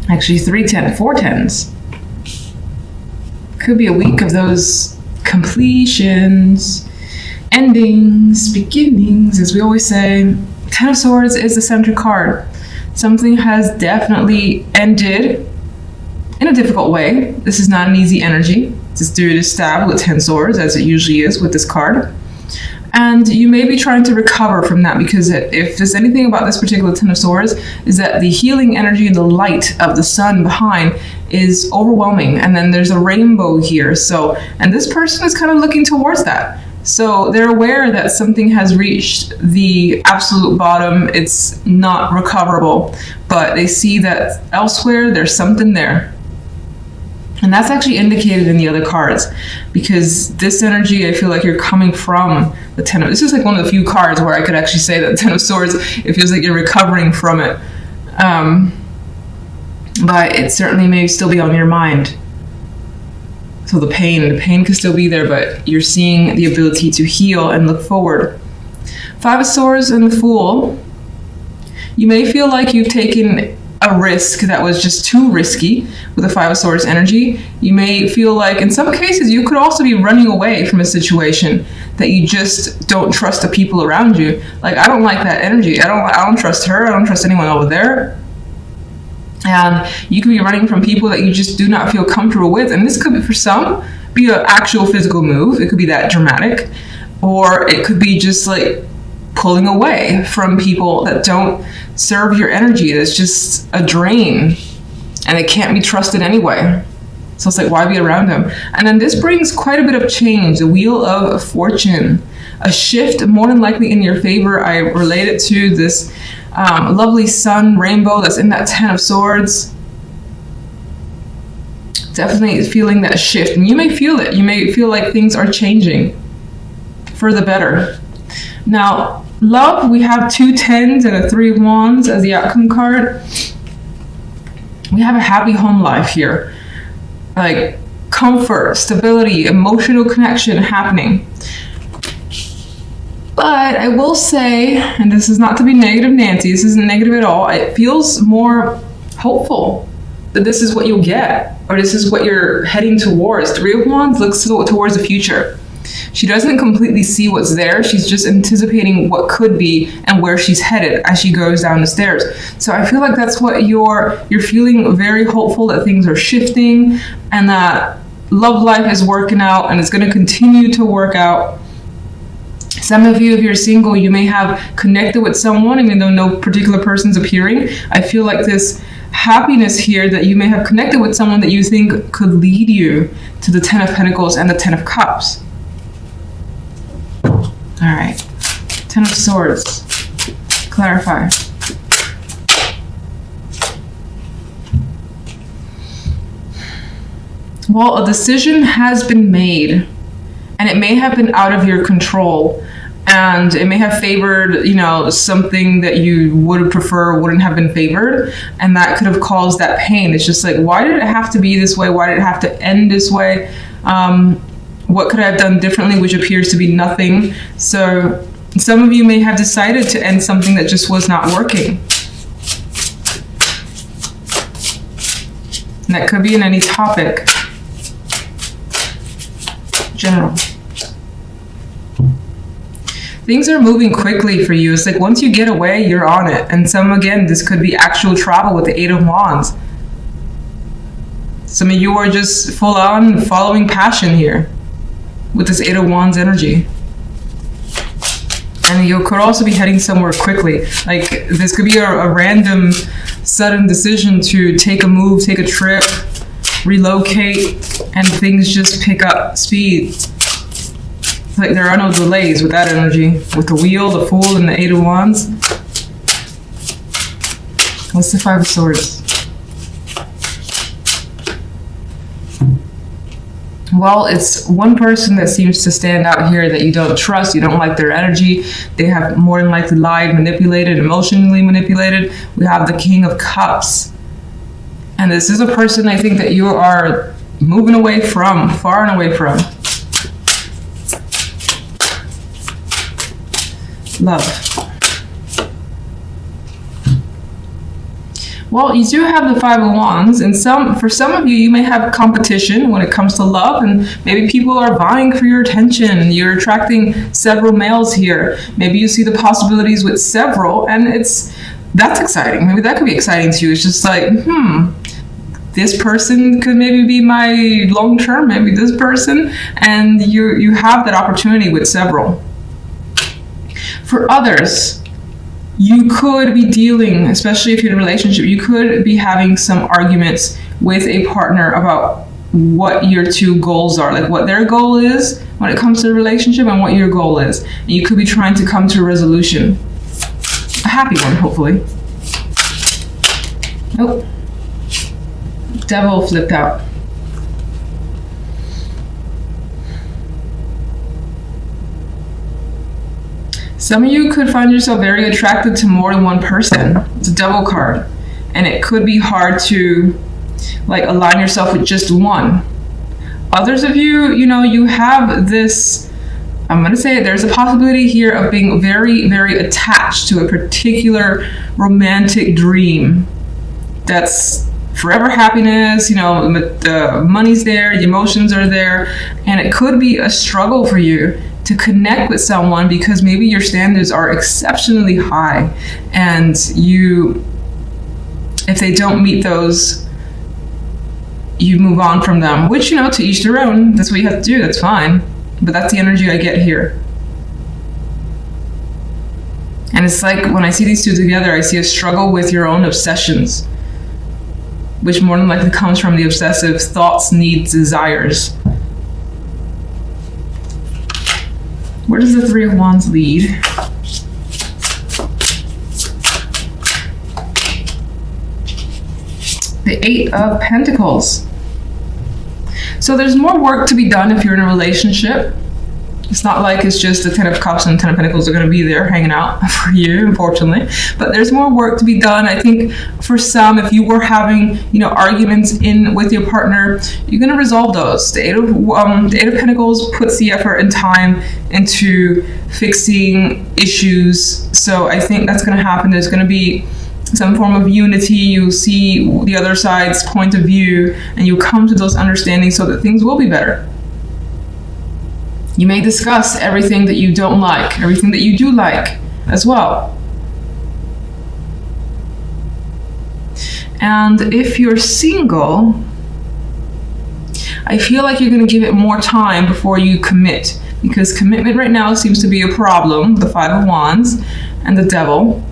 Actually, 4 tens. Could be a week of those completions, endings, beginnings, as we always say. 10 of Swords is the center card. Something has definitely ended in a difficult way. This is not an easy energy. It's due to stab with 10 swords, as it usually is with this card. And you may be trying to recover from that, because if there's anything about this particular 10 of swords, is that the healing energy and the light of the sun behind is overwhelming. And then there's a rainbow here. So, and this person is kind of looking towards that. So they're aware that something has reached the absolute bottom. It's not recoverable, but they see that elsewhere there's something there. And that's actually indicated in the other cards, because this energy, I feel like you're coming from the 10 of, this is like one of the few cards where I could actually say that 10 of swords, it feels like you're recovering from it. But it certainly may still be on your mind. So the pain could still be there, but you're seeing the ability to heal and look forward. 5 of swords and the Fool. You may feel like you've taken a risk that was just too risky with the 5 of swords energy. You may feel like in some cases you could also be running away from a situation that you just don't trust the people around you. Like, I don't like that energy. I don't trust her. I don't trust anyone over there. And you could be running from people that you just do not feel comfortable with. And this could be, for some, be an actual physical move. It could be that dramatic. Or it could be just like pulling away from people that don't serve your energy. It's just a drain. And it can't be trusted anyway. So it's like, why be around them? And then this brings quite a bit of change. The Wheel of Fortune. A shift, more than likely in your favor. I relate it to this lovely sun rainbow that's in that 10 of swords. Definitely feeling that shift. And you may feel it. You may feel like things are changing for the better. Now, love, we have 2 tens and a 3 of wands as the outcome card. We have a happy home life here. Like comfort, stability, emotional connection happening. But I will say, and this is not to be negative Nancy, this isn't negative at all, it feels more hopeful that this is what you'll get, or this is what you're heading towards. 3 of wands looks towards the future. She doesn't completely see what's there. She's just anticipating what could be and where she's headed as she goes down the stairs. So I feel like that's what you're feeling, very hopeful that things are shifting and that love life is working out and it's going to continue to work out. Some of you, if you're single, you may have connected with someone, even though no particular person's appearing. I feel like this happiness here that you may have connected with someone that you think could lead you to the 10 of Pentacles and the 10 of Cups. All right, 10 of Swords. Clarify. Well, a decision has been made, and it may have been out of your control, and it may have favored, you know, something that you would prefer wouldn't have been favored, and that could have caused that pain. It's just like, why did it have to be this way? Why did it have to end this way? What could I have done differently, which appears to be nothing. So some of you may have decided to end something that just was not working. And that could be in any topic. General. Things are moving quickly for you. It's like once you get away, you're on it. And again, this could be actual travel with the 8 of wands. Some of you are just full on following passion here with this 8 of wands energy. And you could also be heading somewhere quickly. Like this could be a random, sudden decision to take a move, take a trip, relocate, and things just pick up speed. It's like there are no delays with that energy. With the Wheel, the Fool, and the 8 of wands. What's the 5 of swords? Well, it's one person that seems to stand out here that you don't trust. You don't like their energy. They have more than likely lied, manipulated, emotionally manipulated. We have the King of Cups. And this is a person I think that you are moving away from, far and away from. Love. Well, you do have the Five of Wands, and for some of you, you may have competition when it comes to love, and maybe people are vying for your attention. You're attracting several males here. Maybe you see the possibilities with several, and that's exciting. Maybe that could be exciting to you. It's just like, this person could maybe be my long term, maybe this person, and you have that opportunity with several. For others, you could be dealing, especially if you're in a relationship, you could be having some arguments with a partner about what your two goals are, like what their goal is when it comes to the relationship and what your goal is. And you could be trying to come to a resolution. A happy one, hopefully. Nope. Devil flipped out. Some of you could find yourself very attracted to more than one person. It's a Devil card. And it could be hard to align yourself with just one. Others of you, you have this, I'm going to say it, there's a possibility here of being very, very attached to a particular romantic dream. That's forever happiness, the money's there, the emotions are there, and it could be a struggle for you to connect with someone because maybe your standards are exceptionally high, and if they don't meet those, you move on from them, which, to each their own. That's what you have to do. That's fine. But that's the energy I get here. And it's like when I see these two together, I see a struggle with your own obsessions, which more than likely comes from the obsessive thoughts, needs, desires. Where does the Three of Wands lead? The Eight of Pentacles. So there's more work to be done if you're in a relationship. It's not like it's just the Ten of Cups and Ten of Pentacles are going to be there hanging out for you, unfortunately. But there's more work to be done. I think for some, if you were having, arguments with your partner, you're going to resolve those. The Eight of Pentacles puts the effort and time into fixing issues. So I think that's going to happen. There's going to be some form of unity. You'll see the other side's point of view, and you'll come to those understandings so that things will be better. You may discuss everything that you don't like, everything that you do like as well. And if you're single, I feel like you're going to give it more time before you commit, because commitment right now seems to be a problem, the Five of Wands and the Devil.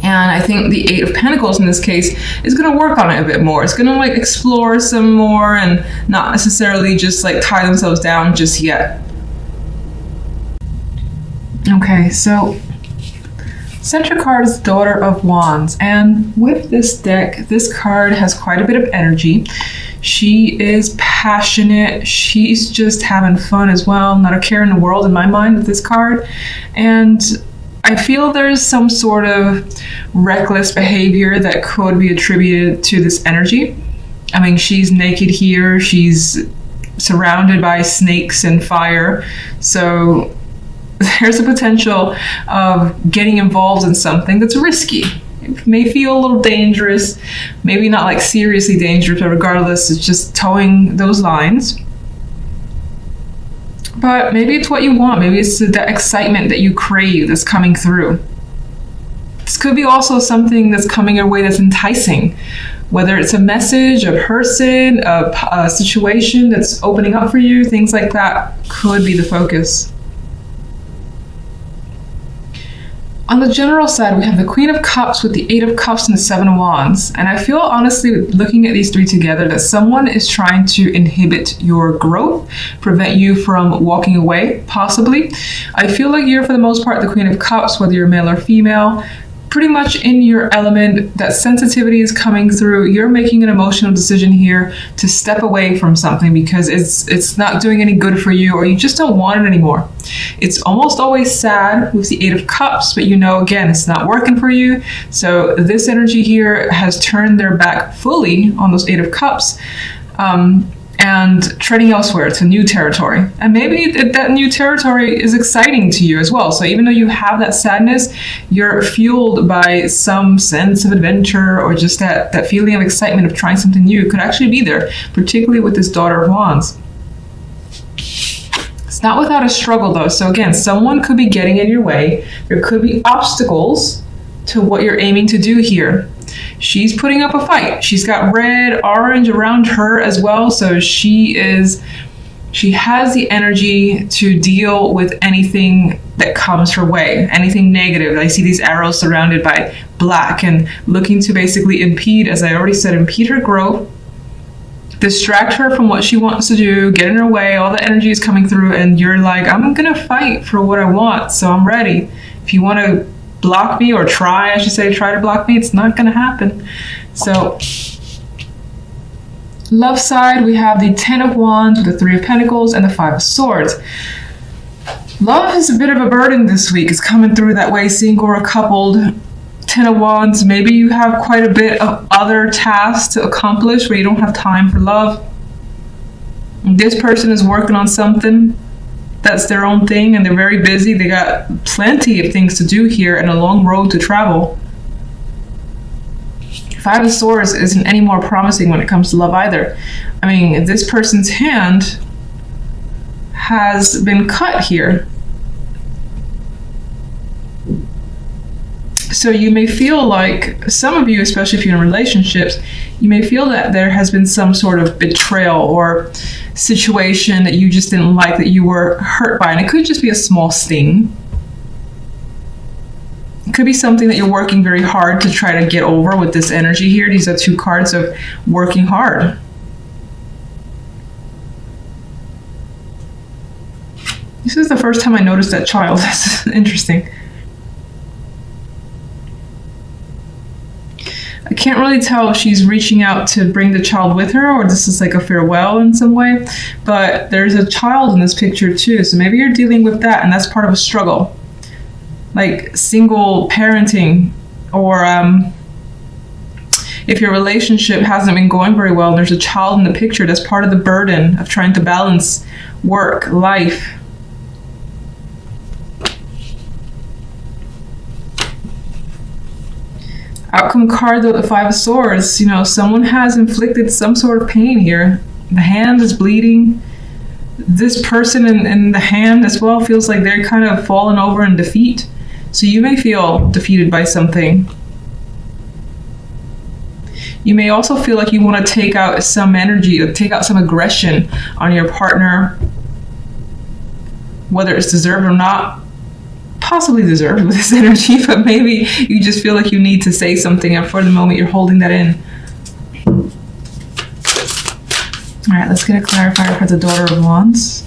And I think the Eight of Pentacles in this case is going to work on it a bit more. It's going to explore some more and not necessarily just tie themselves down just yet. Okay, so Central card is Daughter of Wands. And with this deck, this card has quite a bit of energy. She is passionate. She's just having fun as well. Not a care in the world in my mind with this card. And I feel there's some sort of reckless behavior that could be attributed to this energy. I mean, she's naked here. She's surrounded by snakes and fire. So there's a potential of getting involved in something that's risky. It may feel a little dangerous, maybe not seriously dangerous, but regardless, it's just towing those lines. But maybe it's what you want. Maybe it's the excitement that you crave that's coming through. This could be also something that's coming your way that's enticing. Whether it's a message, a person, a situation that's opening up for you, things like that could be the focus. On the general side, we have the Queen of Cups with the Eight of Cups and the Seven of Wands. And I feel, honestly, looking at these three together, that someone is trying to inhibit your growth, prevent you from walking away, possibly. I feel like you're, for the most part, the Queen of Cups, whether you're male or female, pretty much in your element. That sensitivity is coming through. You're making an emotional decision here to step away from something because it's not doing any good for you, or you just don't want it anymore. It's almost always sad with the Eight of Cups, but again, it's not working for you. So this energy here has turned their back fully on those Eight of Cups. And and treading elsewhere to new territory. And maybe that new territory is exciting to you as well. So even though you have that sadness, you're fueled by some sense of adventure, or just that feeling of excitement of trying something new could actually be there, particularly with this Daughter of Wands. It's not without a struggle though. So again, someone could be getting in your way. There could be obstacles to what you're aiming to do here. She's putting up a fight. She's got red, orange around her as well. So she has the energy to deal with anything that comes her way, anything negative. I see these arrows surrounded by black and looking to basically impede, as I already said, impede her growth, distract her from what she wants to do, get in her way. All the energy is coming through and you're like, I'm gonna fight for what I want, so I'm ready. If you want to block me, or try to block me, it's not gonna happen. So love side, we have the 10 of Wands with the 3 of Pentacles and the 5 of Swords. Love is a bit of a burden this week. It's coming through that way, single or coupled. 10 of Wands, maybe you have quite a bit of other tasks to accomplish where you don't have time for love. This person is working on something that's their own thing, and they're very busy. They got plenty of things to do here and a long road to travel. 5 of Swords isn't any more promising when it comes to love either. I mean, this person's hand has been cut here. So you may feel like, some of you, especially if you're in relationships, you may feel that there has been some sort of betrayal or situation that you just didn't like, that you were hurt by. And it could just be a small sting. It could be something that you're working very hard to try to get over with this energy here. These are 2 cards of working hard. This is the first time I noticed that child. That's interesting. I can't really tell if she's reaching out to bring the child with her, or this is like a farewell in some way, but there's a child in this picture too. So maybe you're dealing with that, and that's part of a struggle, like single parenting, or if your relationship hasn't been going very well and there's a child in the picture, that's part of the burden of trying to balance work, life. Outcome card, though, the 5 of Swords. You know, someone has inflicted some sort of pain here. The hand is bleeding. This person in the hand as well feels like they're kind of fallen over in defeat. So you may feel defeated by something. You may also feel like you want to take out some energy, take out some aggression on your partner, whether it's deserved or not. Possibly deserved with this energy, but maybe you just feel like you need to say something, and for the moment you're holding that in. All right, let's get a clarifier for the Daughter of Wands.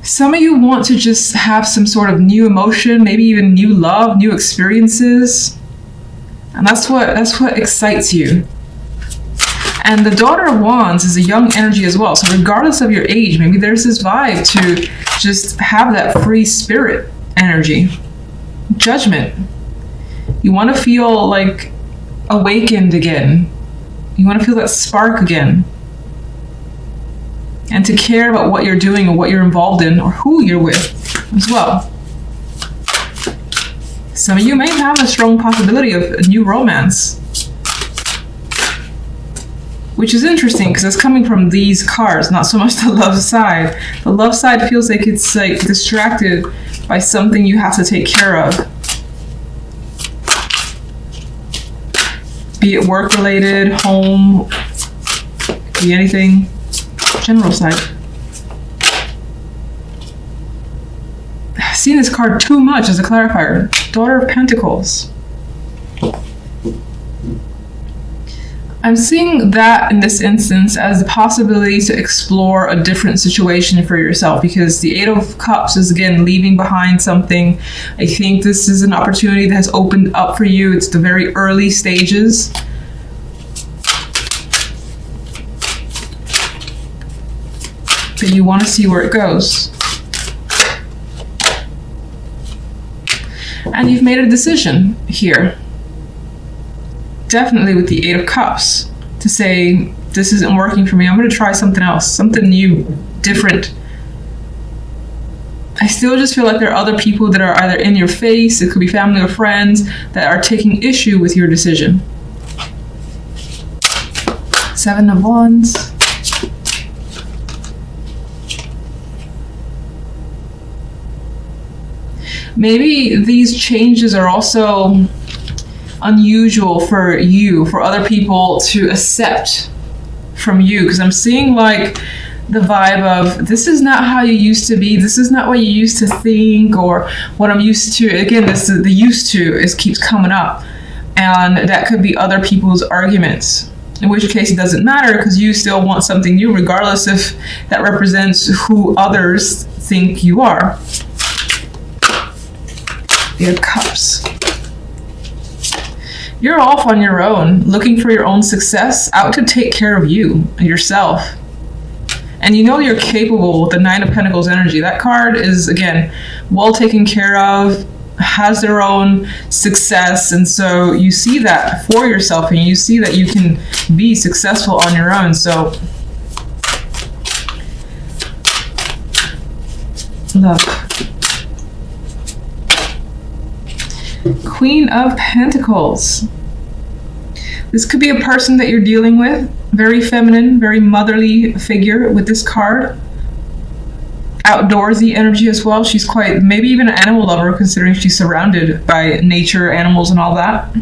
Some of you want to just have some sort of new emotion, maybe even new love, new experiences, and that's what excites you. And the Daughter of Wands is a young energy as well. So regardless of your age, maybe there's this vibe to just have that free spirit energy. Judgment. You want to feel like awakened again. You want to feel that spark again. And to care about what you're doing or what you're involved in or who you're with as well. Some of you may have a strong possibility of a new romance, which is interesting because it's coming from these cards, not so much the love side. The love side feels like it's like distracted by something you have to take care of. Be it work related, home, be anything. General side. I've seen this card too much as a clarifier. Daughter of Pentacles. I'm seeing that in this instance as the possibility to explore a different situation for yourself, because the 8 of Cups is again leaving behind something. I think this is an opportunity that has opened up for you. It's the very early stages. But you want to see where it goes. And you've made a decision here definitely with the Eight of Cups to say, this isn't working for me. I'm going to try something else, something new, different. I still just feel like there are other people that are either in your face, it could be family or friends, that are taking issue with your decision. Seven of Wands. Maybe these changes are also unusual for you, for other people to accept from you, because I'm seeing like the vibe of, this is not how you used to be, this is not what you used to think, or what I'm used to. Again, this is the used to keeps coming up, and that could be other people's arguments, in which case it doesn't matter, because you still want something new regardless if that represents who others think you are. The Cups. You're off on your own, looking for your own success, out to take care of you, yourself. And you know you're capable with the Nine of Pentacles energy. That card is, again, well taken care of, has their own success. And so you see that for yourself, and you see that you can be successful on your own. So, love. Queen of Pentacles. This could be a person that you're dealing with. Very feminine, very motherly figure with this card. Outdoorsy energy as well. She's quite, maybe even an animal lover, considering she's surrounded by nature, animals, and all that.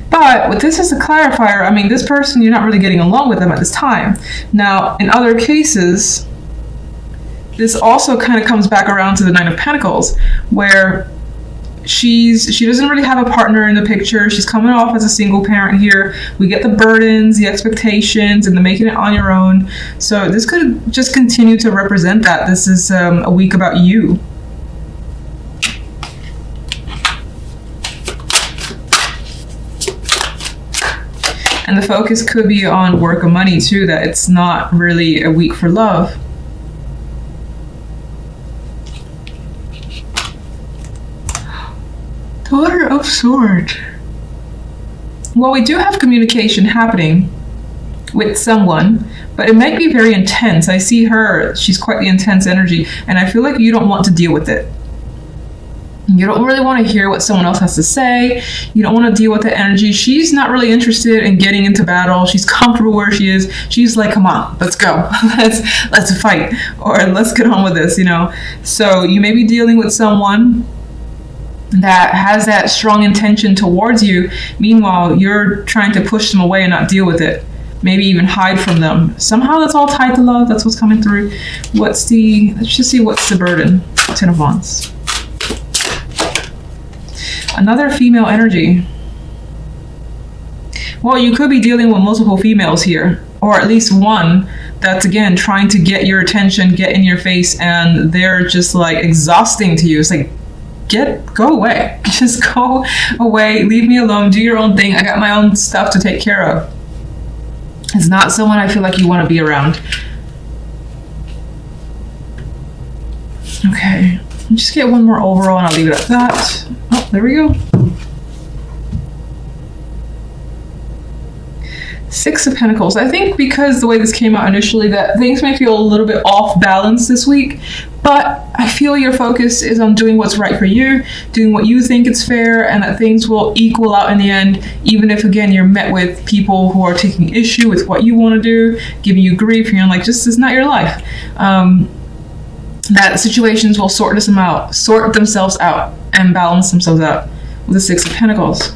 But with this as a clarifier, I mean, this person, you're not really getting along with them at this time. Now, in other cases, this also kind of comes back around to the Nine of Pentacles, where she doesn't really have a partner in the picture. She's coming off as a single parent here. We get the burdens, the expectations, and the making it on your own. So this could just continue to represent that. This is a week about you. And the focus could be on work and money too, that it's not really a week for love. Daughter of Swords. Well, we do have communication happening with someone, but it might be very intense. I see her, she's quite the intense energy, and I feel like you don't want to deal with it. You don't really want to hear what someone else has to say. You don't want to deal with the energy. She's not really interested in getting into battle. She's comfortable where she is. She's like, come on, let's go. let's fight, or let's get on with this, you know? So you may be dealing with someone that has that strong intention towards you. Meanwhile, you're trying to push them away and not deal with it. Maybe even hide from them. Somehow that's all tied to love. That's what's coming through. Let's just see what's the burden. Ten of Wands. Another female energy. Well, you could be dealing with multiple females here, or at least one that's, again, trying to get your attention, get in your face, and they're just like exhausting to you. It's like, go away. Just go away. Leave me alone. Do your own thing. I got my own stuff to take care of. It's not someone I feel like you want to be around. Okay. Just get one more overall and I'll leave it at that. Oh, there we go. Six of Pentacles. I think because the way this came out initially, that things may feel a little bit off balance this week, but I feel your focus is on doing what's right for you, doing what you think is fair, and that things will equal out in the end, even if, again, you're met with people who are taking issue with what you want to do, giving you grief, and you're like, this is not your life. That situations will sort themselves out and balance themselves out with the Six of Pentacles.